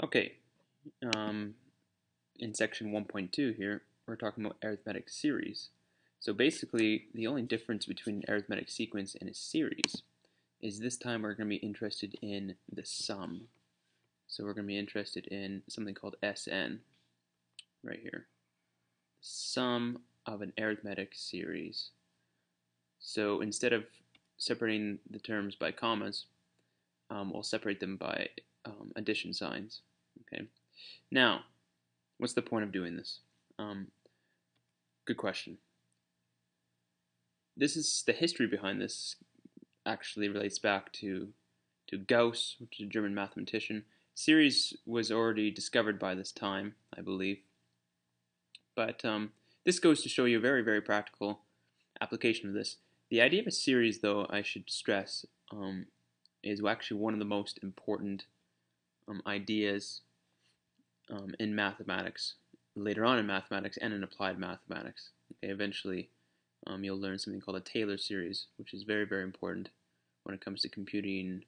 Okay, in section 1.2 here, we're talking about arithmetic series. So basically, the only difference between an arithmetic sequence and a series is this time we're going to be interested in the sum. So we're going to be interested in something called Sn right here. Sum of an arithmetic series. So instead of separating the terms by commas, we'll separate them by addition signs. Okay. Now, what's the point of doing this? Good question. This is the history behind this. Actually, relates back to Gauss, which is a German mathematician. Series was already discovered by this time, I believe. But this goes to show you a very, very practical application of this. The idea of a series, though, I should stress, is actually one of the most important ideas in mathematics, later on in mathematics and in applied mathematics. Okay, eventually you'll learn something called a Taylor series, which is very, very important when it comes to computing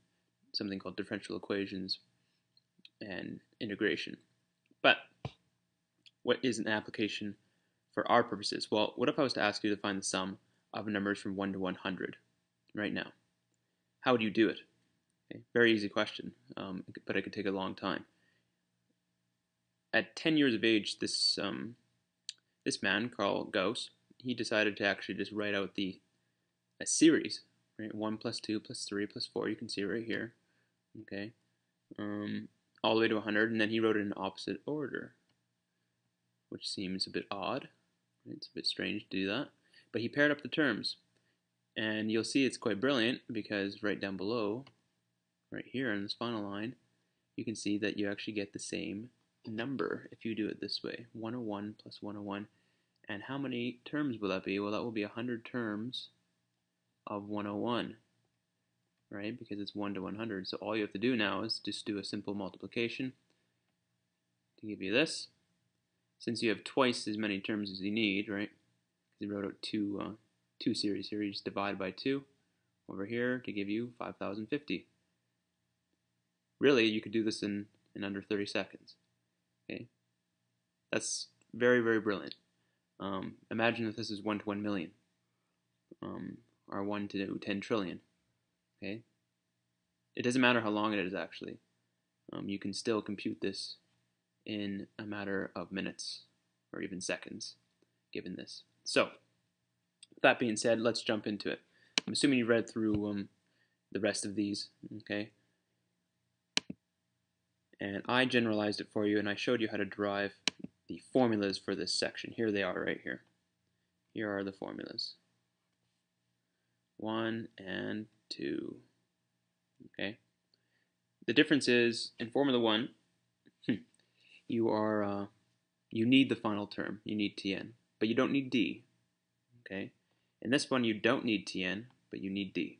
something called differential equations and integration. But what is an application for our purposes? Well, what if I was to ask you to find the sum of numbers from 1 to 100 right now? How would you do it? Okay, very easy question, but it could take a long time. At 10 years of age, this man, Carl Gauss, he decided to actually just write out a series, right? 1 plus 2 plus 3 plus 4, you can see it right here, okay, all the way to 100, and then he wrote it in opposite order, which seems a bit odd, right? It's a bit strange to do that, but he paired up the terms, and you'll see it's quite brilliant because right down below, right here in this final line, you can see that you actually get the same number if you do it this way, 101 plus 101. And how many terms will that be? Well, that will be 100 terms of 101, right? Because it's 1 to 100. So all you have to do now is just do a simple multiplication to give you this. Since you have twice as many terms as you need, right? Because you wrote out two series here, you just divide by 2 over here to give you 5,050. Really, you could do this in under 30 seconds. Okay, that's very, very brilliant. Imagine if this is 1 to 1 million, or 1 to 10 trillion. Okay, it doesn't matter how long it is actually. You can still compute this in a matter of minutes or even seconds, given this. So, with that being said, let's jump into it. I'm assuming you read through the rest of these. Okay. And I generalized it for you, and I showed you how to derive the formulas for this section. Here they are right here. Here are the formulas. 1 and 2. Okay. The difference is, in formula 1, you need the final term. You need Tn, but you don't need D. Okay. In this one, you don't need Tn, but you need D.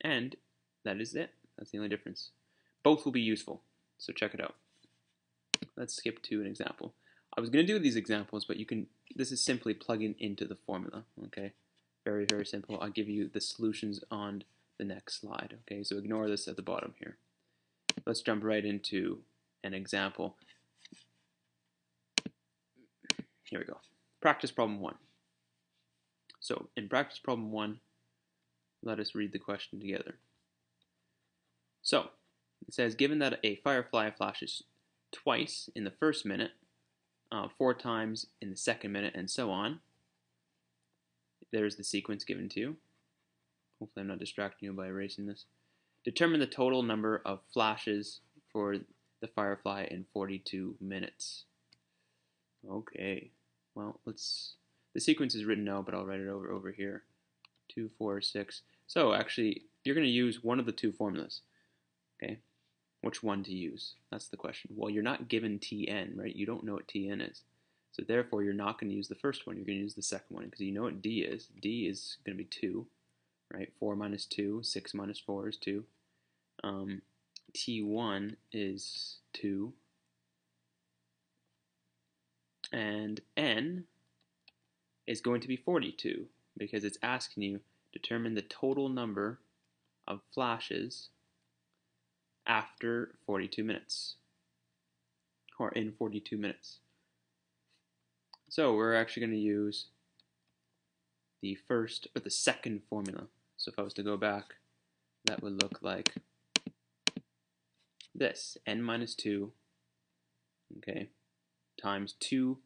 And that is it. That's the only difference. Both will be useful, so check it out. Let's skip to an example. I was going to do these examples, but this is simply plugging into the formula, okay? Very, very simple. I'll give you the solutions on the next slide, okay? So ignore this at the bottom here. Let's jump right into an example. Here we go. Practice problem 1. So in practice problem 1, let us read the question together. So, it says, given that a firefly flashes twice in the first minute, 4 times in the second minute, and so on, there's the sequence given to you. Hopefully I'm not distracting you by erasing this. Determine the total number of flashes for the firefly in 42 minutes. Okay, well, the sequence is written now, but I'll write it over here. 2, 4, 6. So actually, you're going to use one of the two formulas. Okay. Which one to use? That's the question. Well, you're not given Tn, right? You don't know what Tn is. So therefore, you're not going to use the first one. You're going to use the second one because you know what D is. D is going to be 2, right? 4 minus 2, 6 minus 4 is 2. T1 is 2. And N is going to be 42 because it's asking you to determine the total number of flashes after 42 minutes, or in 42 minutes. So we're actually going to use the first or the second formula. So if I was to go back, that would look like this: n minus 2, okay, times 2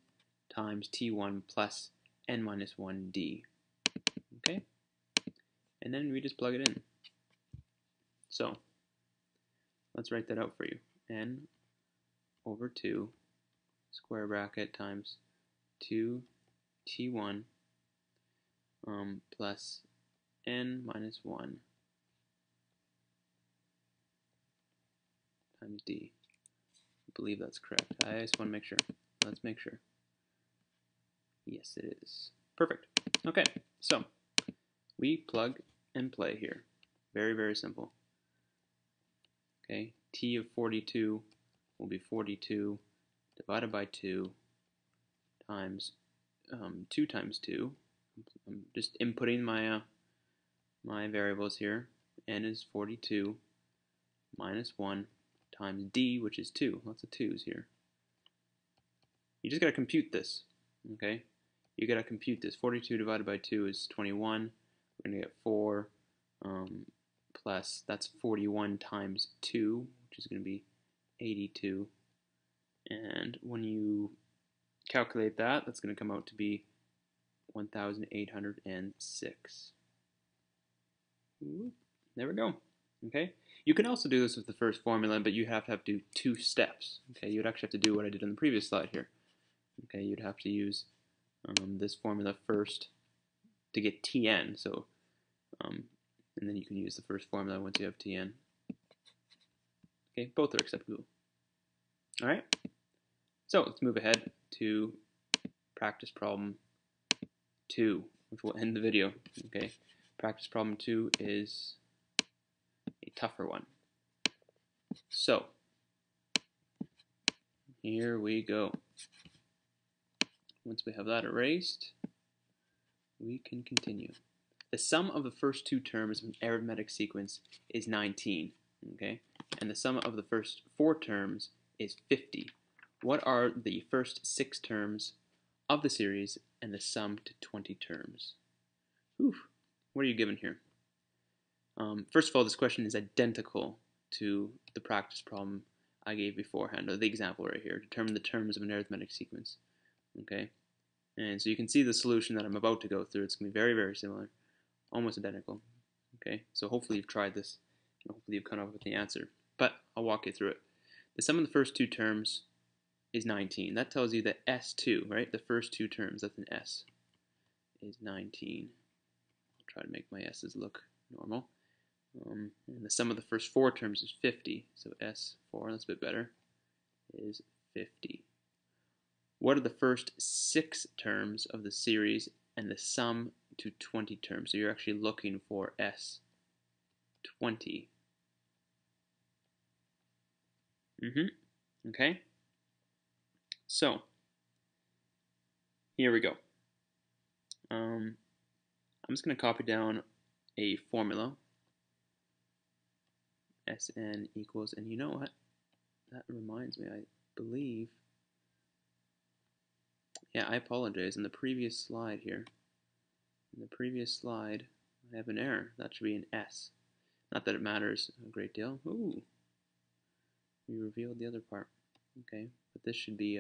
times t1 plus n minus 1d, okay? And then we just plug it in. So let's write that out for you. N over 2 square bracket times 2 t1 plus n minus 1 times d. I believe that's correct. I just want to make sure. Let's make sure. Yes, it is. Perfect. Okay, so we plug and play here. Very, very simple. Okay, t of 42 will be 42 divided by 2 times 2 times 2. I'm just inputting my my variables here. N is 42 minus 1 times d, which is 2. Lots of 2's here. You just got to compute this, okay? You got to compute this. 42 divided by 2 is 21. We're going to get 4 plus, that's 41 times 2, which is going to be 82. And when you calculate that, that's going to come out to be 1,806. There we go. Okay. You can also do this with the first formula, but you have to do 2 steps. Okay. You'd actually have to do what I did on the previous slide here. Okay. You'd have to use this formula first to get Tn. So, and then you can use the first formula once you have Tn. Okay. Both are acceptable. All right. So let's move ahead to practice problem 2, which will end the video. Okay. Practice problem 2 is a tougher one. So, here we go. Once we have that erased, we can continue. The sum of the first 2 terms of an arithmetic sequence is 19, okay? And the sum of the first 4 terms is 50. What are the first 6 terms of the series and the sum to 20 terms? Oof. What are you given here? First of all, this question is identical to the practice problem I gave beforehand, or the example right here. Determine the terms of an arithmetic sequence. Okay, and so you can see the solution that I'm about to go through. It's going to be very, very similar, almost identical. Okay, so hopefully you've tried this, and hopefully you've come up with the answer. But I'll walk you through it. The sum of the first 2 terms is 19. That tells you that S2, right, the first 2 terms, that's an S, is 19. I'll try to make my S's look normal. And the sum of the first 4 terms is 50. So S4, that's a bit better, is 50. What are the first 6 terms of the series and the sum to 20 terms? So you're actually looking for S20. Okay. So here we go. I'm just going to copy down a formula. Sn equals, and you know what? That reminds me, I believe, yeah, I apologize. In the previous slide here, I have an error. That should be an S. Not that it matters a great deal. Ooh, we revealed the other part. Okay, but this should be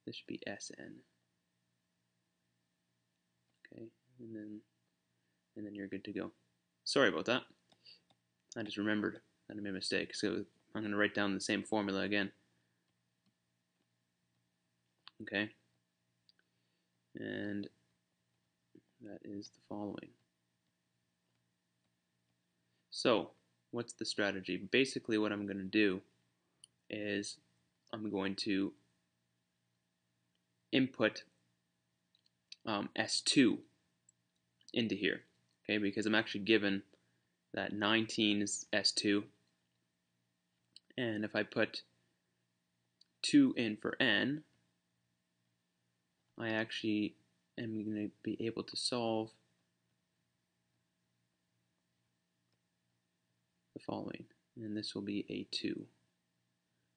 Sn. Okay, and then you're good to go. Sorry about that. I just remembered that I made a mistake, so I'm going to write down the same formula again. Okay, and that is the following. So, what's the strategy? Basically, what I'm going to do is I'm going to input S2 into here, okay, because I'm actually given that 19 is S2, and if I put 2 in for n, I actually am going to be able to solve the following. and this will be a 2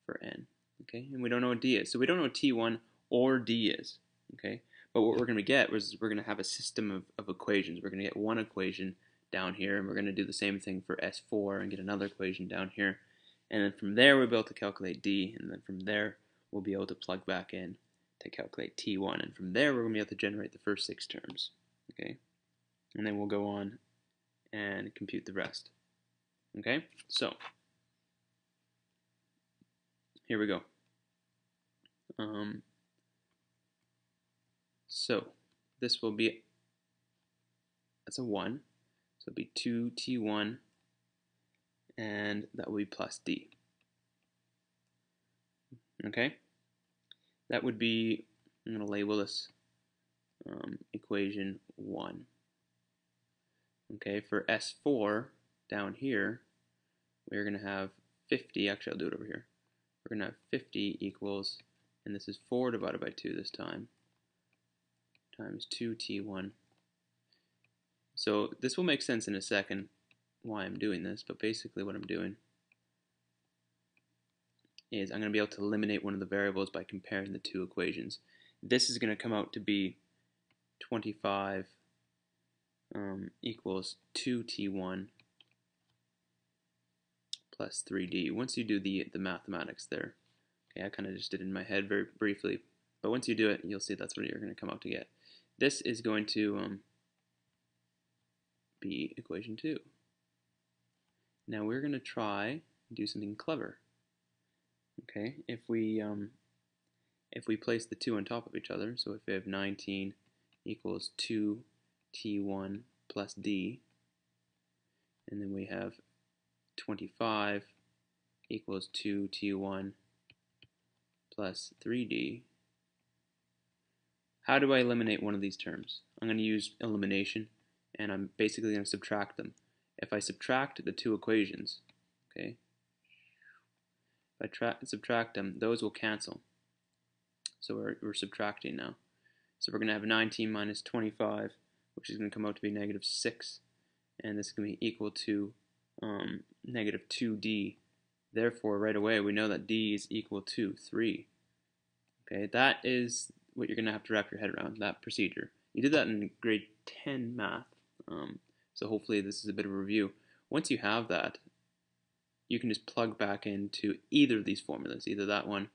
for n. Okay, and we don't know what d is, so we don't know what t1 or d is. Okay, but what we're going to get is we're going to have a system of equations. We're going to get one equation down here, and we're going to do the same thing for S4 and get another equation down here. And then from there, we'll be able to calculate d, and then from there, we'll be able to plug back in to calculate t1. And from there, we're going to be able to generate the first 6 terms. Okay, and then we'll go on and compute the rest. Okay, so here we go. So this will be, that's a 1, so it'll be 2t1, and that will be plus d. Okay, that would be, I'm going to label this equation 1. Okay, for S4 down here, we're going to have 50, actually I'll do it over here. We're going to have 50 equals, and this is 4 divided by 2 this time, times 2t1. So this will make sense in a second why I'm doing this, but basically what I'm doing is I'm going to be able to eliminate one of the variables by comparing the 2 equations. This is going to come out to be 25 equals 2t1 plus 3d. Once you do the mathematics there, okay, I kind of just did it in my head very briefly, but once you do it, you'll see that's what you're going to come out to get. This is going to be equation 2. Now we're going to try and do something clever. Okay, if we place the 2 on top of each other, so if we have 19 equals 2t1 plus d, and then we have 25 equals 2t1 plus 3d, how do I eliminate one of these terms? I'm going to use elimination, and I'm basically going to subtract them. If I subtract the 2 equations, okay, if I subtract them, those will cancel. So we're subtracting now. So we're going to have 19 minus 25, which is going to come out to be negative 6, and this is going to be equal to negative 2d. Therefore, right away, we know that d is equal to 3. Okay, that is what you're going to have to wrap your head around, that procedure. You did that in grade 10 math, so hopefully this is a bit of a review. Once you have that, you can just plug back into either of these formulas, either that one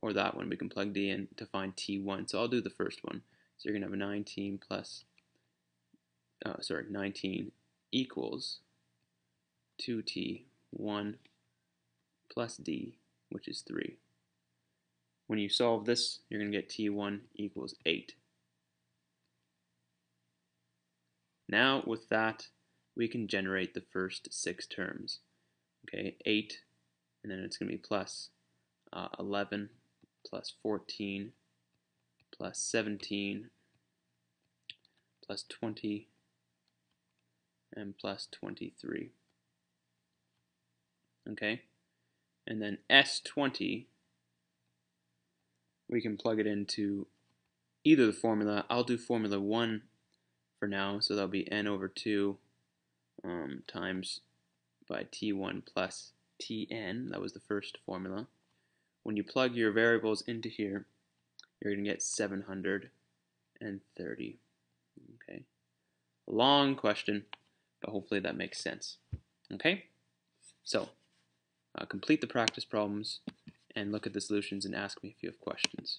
or that one. We can plug d in to find t1. So I'll do the first one. So you're going to have a 19 plus, 19 equals 2t1 plus d, which is 3. When you solve this, you're going to get t1 equals 8. Now with that, we can generate the first 6 terms. Okay, 8, and then it's going to be plus 11, plus 14, plus 17, plus 20, and plus 23. Okay, and then S20, we can plug it into either the formula. I'll do formula 1 for now, so that'll be n over 2 times by t1 plus tn. That was the first formula. When you plug your variables into here, you're going to get 730. Okay, a long question, but hopefully that makes sense. Okay, so complete the practice problems and look at the solutions and ask me if you have questions.